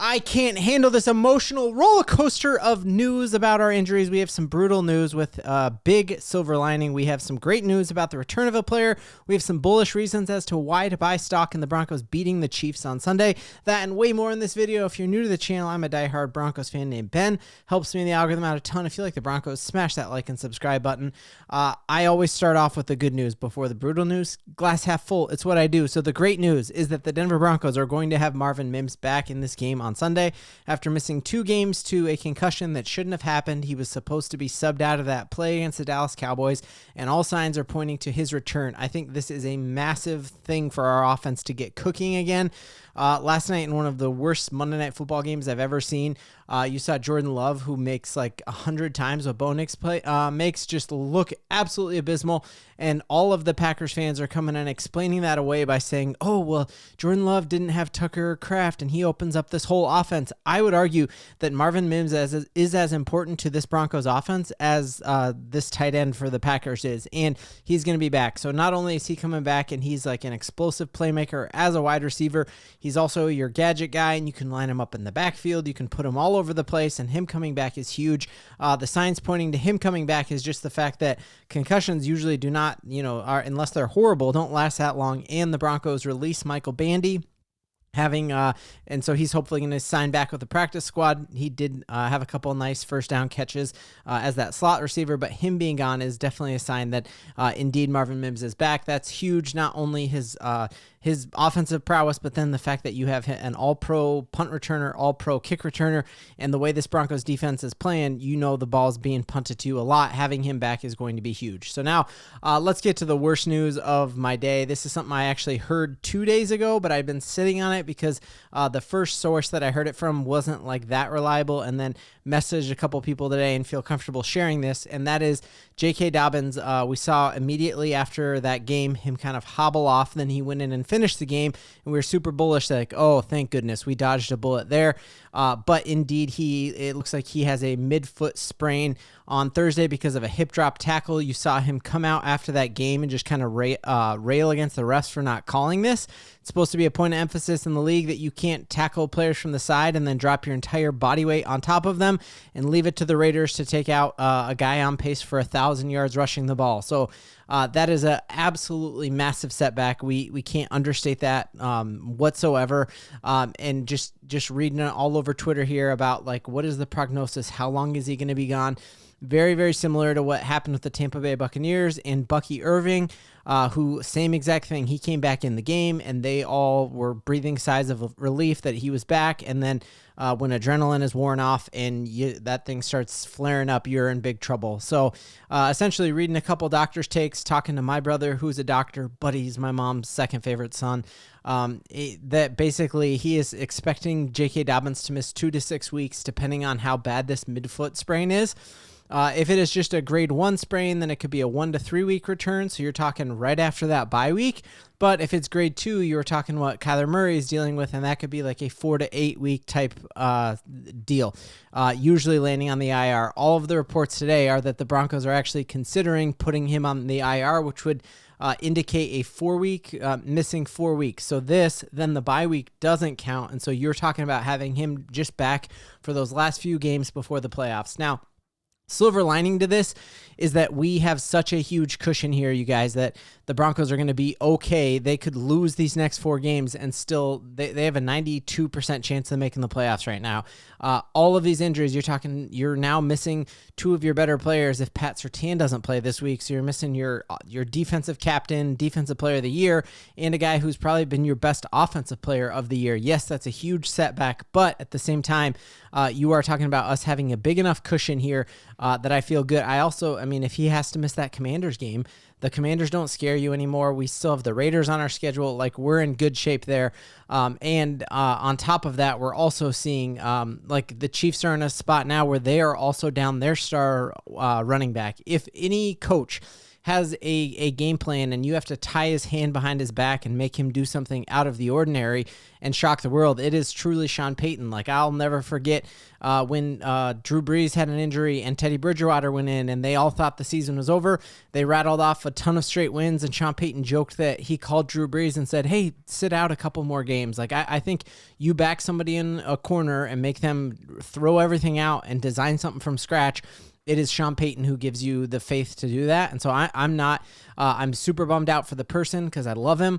I can't handle this emotional roller coaster of news about our injuries. We have some brutal news with big silver lining. We have some great news about the return of a player. We have some bullish reasons as to why to buy stock in the Broncos beating the Chiefs on Sunday. That and way more in this video. If you're new to the channel, I'm a diehard Broncos fan named Ben. Helps me in the algorithm out a ton. If you like the Broncos, smash that like and subscribe button. I always start off with the good news before the brutal news. Glass half full. It's what I do. So the great news is that the Denver Broncos are going to have Marvin Mims back in this game on Sunday. After missing 2 games to a concussion that shouldn't have happened, he was supposed to be subbed out of that play against the Dallas Cowboys, and all signs are pointing to his return. I think this is a massive thing for our offense to get cooking again. Last night in one of the worst Monday Night Football games I've ever seen, you saw Jordan Love, who makes like 100 times what Bo Nix makes, just look absolutely abysmal. And all of the Packers fans are coming and explaining that away by saying, oh, well, Jordan Love didn't have Tucker Kraft and he opens up this whole offense. I would argue that Marvin Mims is as important to this Broncos offense as this tight end for the Packers is. And he's going to be back. So not only is he coming back and he's like an explosive playmaker as a wide receiver, he's also your gadget guy, and you can line him up in the backfield. You can put him all over the place, and him coming back is huge. The signs pointing to him coming back is just the fact that concussions usually do not, unless they're horrible, don't last that long. And the Broncos release Michael Bandy. And so he's hopefully going to sign back with the practice squad. He did have a couple of nice first down catches as that slot receiver, but him being gone is definitely a sign that indeed Marvin Mims is back. That's huge. Not only his offensive prowess, but then the fact that you have an all-pro punt returner, all-pro kick returner, and the way this Broncos defense is playing, the ball's being punted to you a lot. Having him back is going to be huge. So now let's get to the worst news of my day. This is something I actually heard 2 days ago, but I've been sitting on it because the first source that I heard it from wasn't like that reliable, and then messaged a couple people today and feel comfortable sharing this, and that is JK Dobbins. We saw immediately after that game him kind of hobble off, then he went in and finished the game, and we were super bullish, like, oh, thank goodness we dodged a bullet there. But indeed, it looks like he has a midfoot sprain on Thursday because of a hip drop tackle. You saw him come out after that game and just kind of rail against the refs for not calling this. It's supposed to be a point of emphasis in the league that you can't tackle players from the side and then drop your entire body weight on top of them and leave it to the Raiders to take out a guy on pace for 1,000 yards rushing the ball. So that is a absolutely massive setback. We can't understate that whatsoever. And just reading it all over Twitter here about like, what is the prognosis? How long is he going to be gone? Very, very similar to what happened with the Tampa Bay Buccaneers and Bucky Irving, who same exact thing. He came back in the game, and they all were breathing sighs of relief that he was back. And then when adrenaline is worn off and that thing starts flaring up, you're in big trouble. So essentially reading a couple doctors' takes, talking to my brother, who's a doctor, but he's my mom's second favorite son, that basically he is expecting JK Dobbins to miss 2 to 6 weeks, depending on how bad this midfoot sprain is. If it is just a grade 1 sprain, then it could be a 1 to 3 week return. So you're talking right after that bye week. But if it's grade 2, you're talking what Kyler Murray is dealing with, and that could be like a 4 to 8 week type deal, usually landing on the IR. All of the reports today are that the Broncos are actually considering putting him on the IR, which would indicate a 4 week, missing 4 weeks. So then the bye week doesn't count. And so you're talking about having him just back for those last few games before the playoffs. Now, silver lining to this is that we have such a huge cushion here, you guys, that the Broncos are going to be okay. They could lose these next 4 games and still they have a 92% chance of making the playoffs right now. All of these injuries, you're now missing 2 of your better players if Pat Surtain doesn't play this week. So you're missing your defensive captain, defensive player of the year, and a guy who's probably been your best offensive player of the year. Yes, that's a huge setback, but at the same time, you are talking about us having a big enough cushion here that I feel good. I mean, if he has to miss that Commanders game, the Commanders don't scare you anymore. We still have the Raiders on our schedule. Like, we're in good shape there. And on top of that, we're also seeing like the Chiefs are in a spot now where they are also down their star running back. If any coach has a game plan and you have to tie his hand behind his back and make him do something out of the ordinary and shock the world, it is truly Sean Payton. Like, I'll never forget when Drew Brees had an injury and Teddy Bridgewater went in and they all thought the season was over. They rattled off a ton of straight wins, and Sean Payton joked that he called Drew Brees and said, hey, sit out a couple more games. Like, I think you back somebody in a corner and make them throw everything out and design something from scratch. It is Sean Payton who gives you the faith to do that. And so I'm super bummed out for the person because I love him.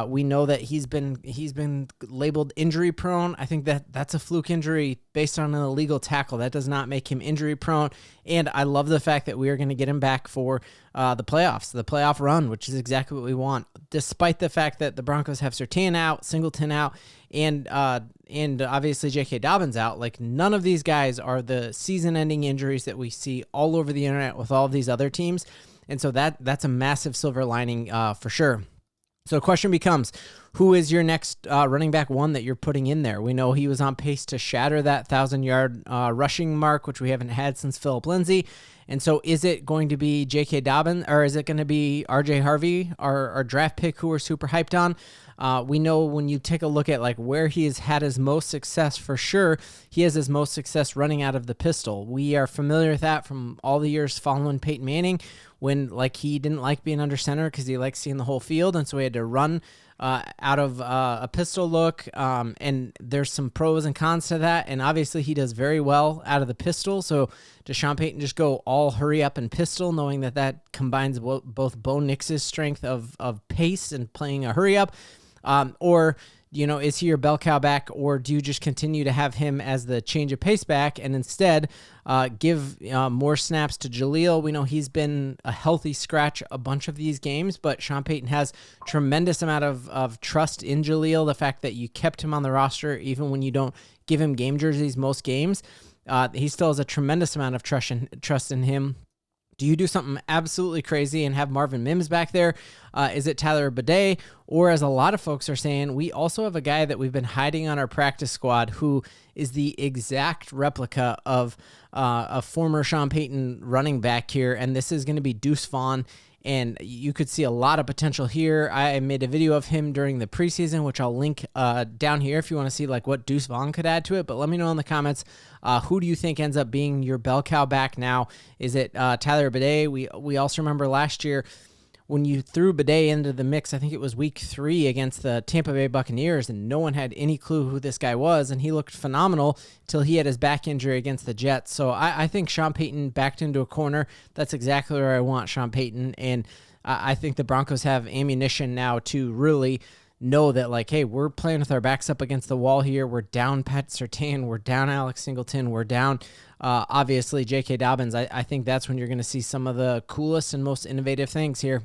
We know that he's been labeled injury prone. I think that's a fluke injury based on an illegal tackle. That does not make him injury prone. And I love the fact that we are going to get him back for the playoffs, the playoff run, which is exactly what we want, despite the fact that the Broncos have Surtain out, Singleton out, and obviously JK Dobbins out. Like, none of these guys are the season-ending injuries that we see all over the internet with all of these other teams. And so that's a massive silver lining for sure. So the question becomes, who is your next running back one that you're putting in there? We know he was on pace to shatter that 1,000-yard rushing mark, which we haven't had since Phillip Lindsay. And so is it going to be JK Dobbins, or is it going to be RJ Harvey, our draft pick who we're super hyped on? We know when you take a look at like where he has had his most success, for sure, he has his most success running out of the pistol. We are familiar with that from all the years following Peyton Manning, when like he didn't like being under center because he liked seeing the whole field, and so he had to run out of a pistol look, and there's some pros and cons to that, and obviously he does very well out of the pistol. So does Sean Payton just go all hurry up and pistol, knowing that combines both Bo Nix's strength of pace and playing a hurry up, or is he your bell cow back, or do you just continue to have him as the change of pace back and instead give more snaps to Jaleel? We know he's been a healthy scratch a bunch of these games, but Sean Payton has tremendous amount of trust in Jaleel. The fact that you kept him on the roster, even when you don't give him game jerseys most games, he still has a tremendous amount of trust in him. Do you do something absolutely crazy and have Marvin Mims back there? Is it Tyler Badie? Or, as a lot of folks are saying, we also have a guy that we've been hiding on our practice squad who is the exact replica of a former Sean Payton running back here, and this is going to be Deuce Vaughn. And you could see a lot of potential here. I made a video of him during the preseason, which I'll link down here if you want to see like what Deuce Vaughn could add to it. But let me know in the comments, who do you think ends up being your bell cow back now? Is it Tyler Badie? We also remember last year when you threw Badie into the mix, I think it was week 3 against the Tampa Bay Buccaneers, and no one had any clue who this guy was, and he looked phenomenal till he had his back injury against the Jets. So I think Sean Payton backed into a corner. That's exactly where I want Sean Payton, and I think the Broncos have ammunition now to really know that, like, hey, we're playing with our backs up against the wall here. We're down Pat Surtain. We're down Alex Singleton. We're down, obviously, JK Dobbins. I think that's when you're going to see some of the coolest and most innovative things here.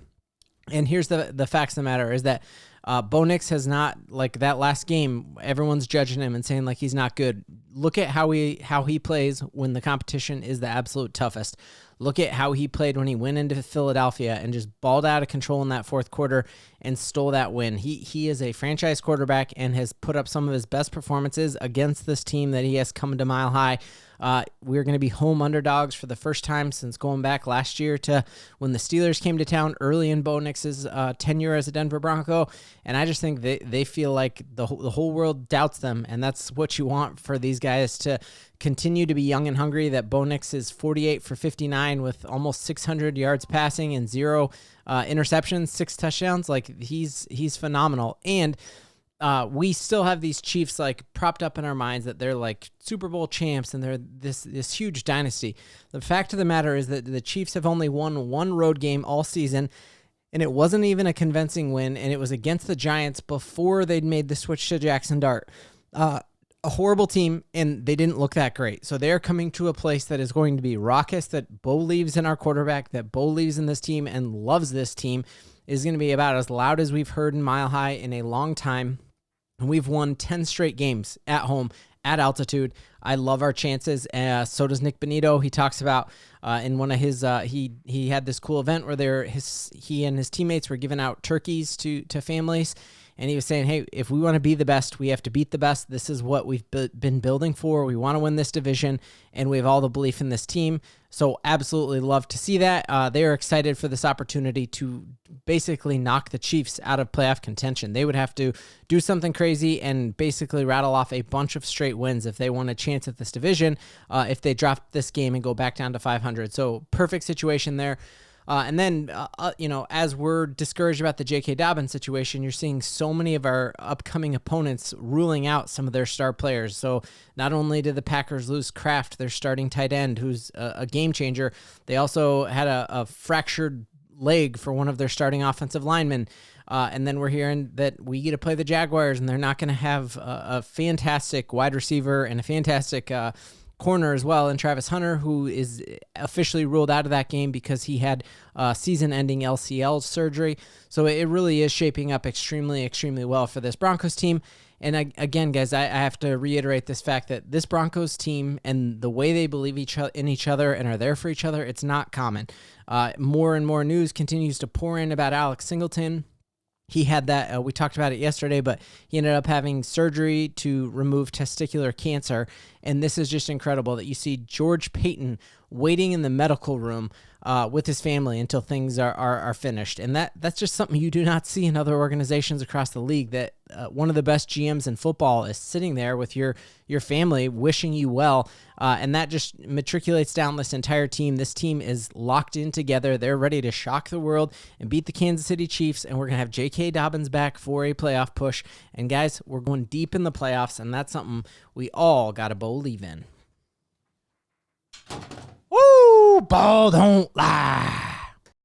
And here's the facts of the matter is that Bo Nix has not, like that last game, everyone's judging him and saying like he's not good. Look at how he plays when the competition is the absolute toughest. Look at how he played when he went into Philadelphia and just balled out of control in that fourth quarter and stole that win. He is a franchise quarterback and has put up some of his best performances against this team that he has come to Mile High. We're going to be home underdogs for the first time since going back last year to when the Steelers came to town early in Bo Nix's tenure as a Denver Bronco. And I just think they feel like the whole world doubts them. And that's what you want for these guys to continue to be young and hungry. That Bo Nix is 48 for 59 with almost 600 yards passing and 0 interceptions, 6 touchdowns. Like he's phenomenal. And we still have these Chiefs like propped up in our minds that they're like Super Bowl champs and they're this huge dynasty. The fact of the matter is that the Chiefs have only won one road game all season, and it wasn't even a convincing win, and it was against the Giants before they'd made the switch to Jackson Dart. A horrible team, and they didn't look that great. So they're coming to a place that is going to be raucous, that Bo believes in our quarterback, that Bo believes in this team and loves this team, is going to be about as loud as we've heard in Mile High in a long time. And we've won 10 straight games at home, at altitude. I love our chances. So does Nick Benito. He talks about in one of his, he had this cool event where he and his teammates were giving out turkeys to families. and he was saying, hey, if we want to be the best, we have to beat the best. This is what we've been building for. We want to win this division, and we have all the belief in this team. So absolutely love to see that. They are excited for this opportunity to basically knock the Chiefs out of playoff contention. They would have to do something crazy and basically rattle off a bunch of straight wins if they want a chance at this division, if they drop this game and go back down to 500. So perfect situation there. And then, as we're discouraged about the JK Dobbins situation, you're seeing so many of our upcoming opponents ruling out some of their star players. So not only did the Packers lose Kraft, their starting tight end, who's a game changer, they also had a fractured leg for one of their starting offensive linemen. And then we're hearing that we get to play the Jaguars, and they're not going to have a fantastic wide receiver and a fantastic corner as well, and Travis Hunter, who is officially ruled out of that game because he had season-ending LCL surgery. So it really is shaping up extremely, extremely well for this Broncos team. And again, guys, I have to reiterate this fact that this Broncos team and the way they believe in each other and are there for each other, it's not common. More and more news continues to pour in about Alex Singleton. He had that, we talked about it yesterday, but he ended up having surgery to remove testicular cancer. And this is just incredible that you see George Payton waiting in the medical room with his family until things are finished. And that's just something you do not see in other organizations across the league, that one of the best GMs in football is sitting there with your family wishing you well. And that just matriculates down this entire team. This team is locked in together. They're ready to shock the world and beat the Kansas City Chiefs. And we're going to have JK Dobbins back for a playoff push. And guys, we're going deep in the playoffs, and that's something we all got to believe in. Woo! Ball don't lie.